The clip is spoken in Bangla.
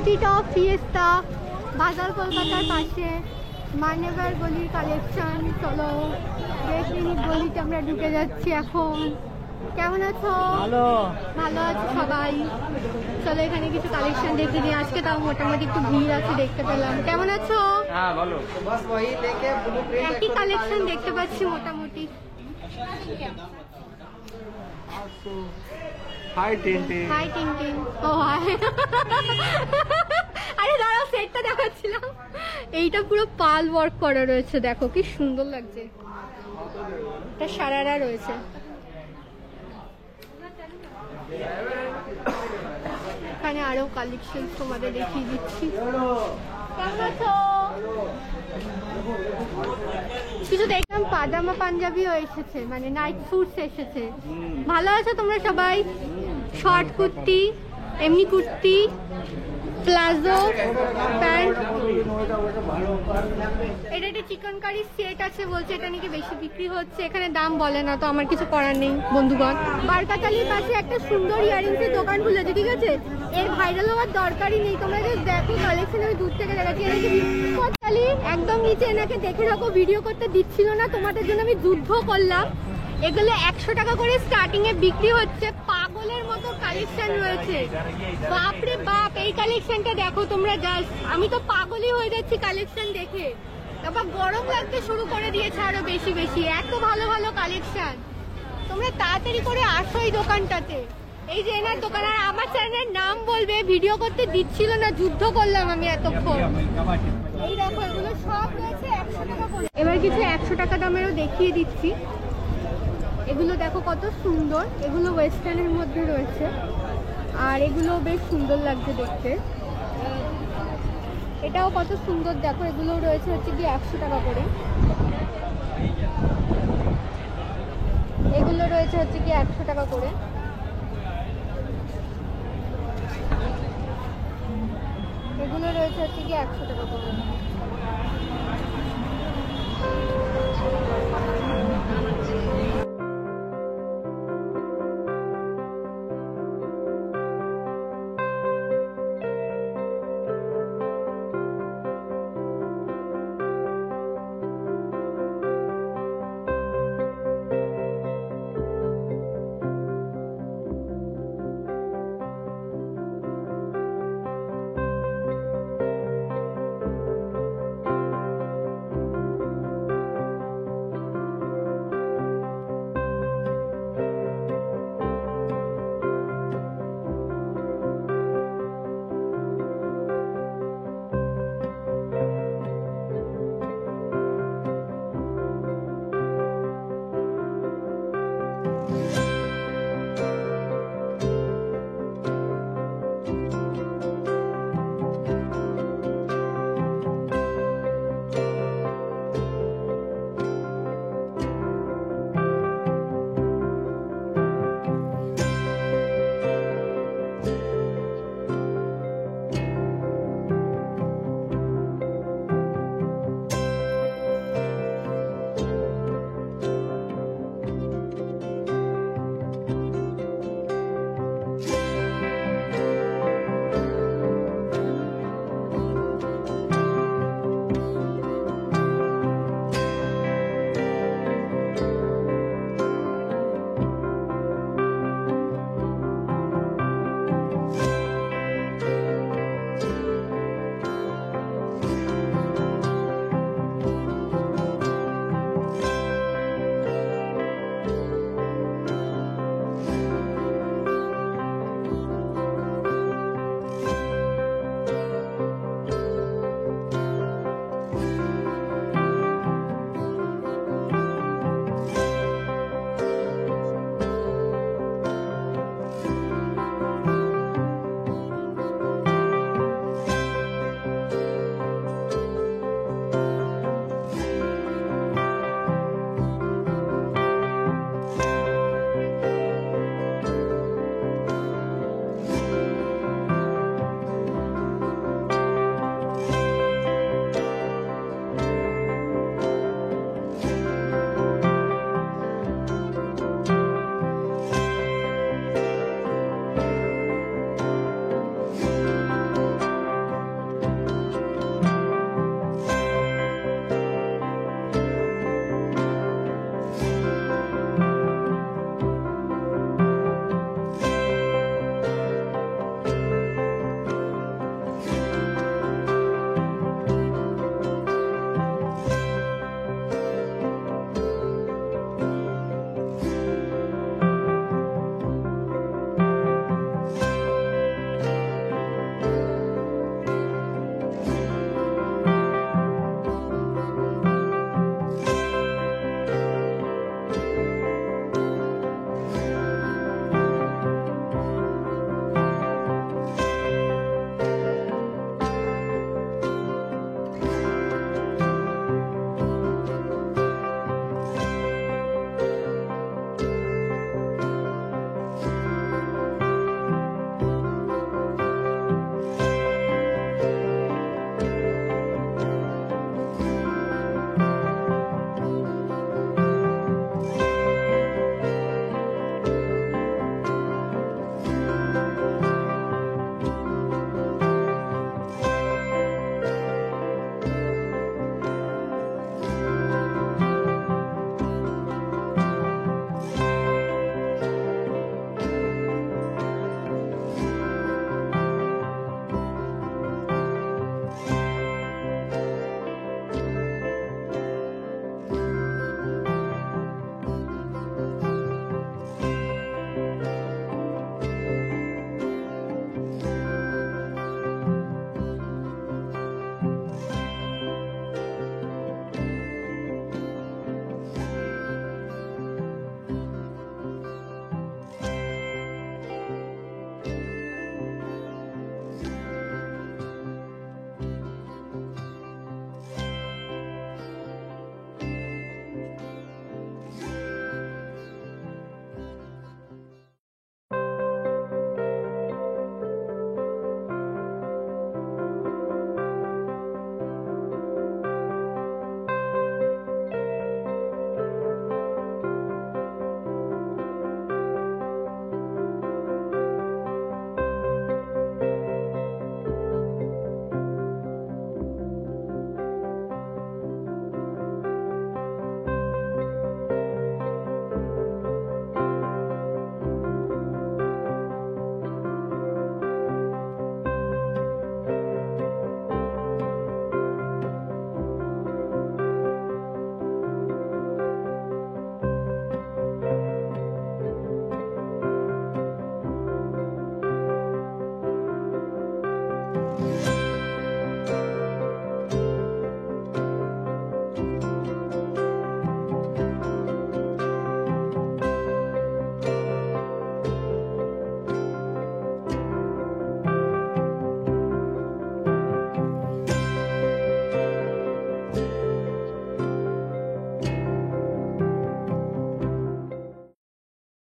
টপ ফিয়েস্তা বাজার কলকাতার পাশে মান্যবর গলির কালেকশন। চলো 10 মিনিট গলিতে আমরা ঢুকে যাচ্ছি এখন। কেমন আছো? ভালো আছো সবাই? চলো এখানে কিছু কালেকশন দেখে নিই। আজকে তাও মোটামুটি একটু ভিড় আছে দেখতে পেলাম। কেমন আছো? একই কালেকশন দেখতে পাচ্ছি মোটামুটি। Hi Tintin. Hi Tintin. Oh hi. আরে দাঁড়াও, সেটটা দেখাচ্ছিলাম। এইটা পুরো পাল ওয়ার্ক করা রয়েছে, দেখো কি সুন্দর লাগছে। এটা সারারা রয়েছে। এখানে আরো কালেকশন তোমাদের দেখিয়ে দিচ্ছি। কেমন আছো? কিছু দেখলাম পাজামা পাঞ্জাবিও এসেছে, মানে নাইট স্যুটস এসেছে। ভালো আছো তোমরা সবাই? শর্ট কুর্তি, এমনি কুর্তি, প্লাজো প্যান্ট। এটা একটা চিকেন কারি সেট আছে বলছে, এটা নাকি বেশি বিক্রি হচ্ছে। এখানে দাম বলে না, তো আমার কিছু করার নেই বন্ধুগণ। বারকাতালির পাশে একটা সুন্দর ইয়ারিংস এর দোকান খুলেছে, ঠিক আছে? এর ভাইরাল হওয়ার দরকারই নেই, তোমরা যদি দেখো কালেকশন আমি দূর থেকে দেখাচ্ছি। এনাকে বিপদকালী একদম নিচে, এনাকে দেখে রাখো, ভিডিও করতে দিচ্ছিল না, তোমাদের জন্য আমি যুদ্ধ করলাম। এগুলো 100 টাকা করে স্টার্টিং এ বিক্রি হচ্ছে। পাগলের মতো কালেকশন রয়েছে, বাপরে বাপ। এই কালেকশনটা দেখো তোমরা, জাস্ট আমি তো পাগলই হয়ে যাচ্ছি কালেকশন দেখে। তারপর গরম লাগতে শুরু করে দিয়েছে আরো বেশি বেশি, এত ভালো ভালো কালেকশন। তোমরা তাড়াতাড়ি করে আসো এই দোকানটাতে। এই যে এনার দোকান, আর আমার চ্যানেলের নাম বলবে, ভিডিও করতে দিচ্ছিল না, যুদ্ধ করলাম আমি এতক্ষণ। এই দেখো এগুলো সব রয়েছে 100 টাকা করে। এবার কিছু 100 টাকা দামেরও দেখিয়ে দিচ্ছি। এগুলো দেখো কত সুন্দর, এগুলো ওয়েস্টার্নের মধ্যে রয়েছে, আর এগুলো বেশ সুন্দর লাগছে দেখতে। এটাও কত সুন্দর দেখো, এগুলো রয়েছে হচ্ছে কি 100 টাকা করে। এগুলো রয়েছে হচ্ছে কি 100 টাকা করে। এগুলো রয়েছে হচ্ছে কি 100 টাকা করে।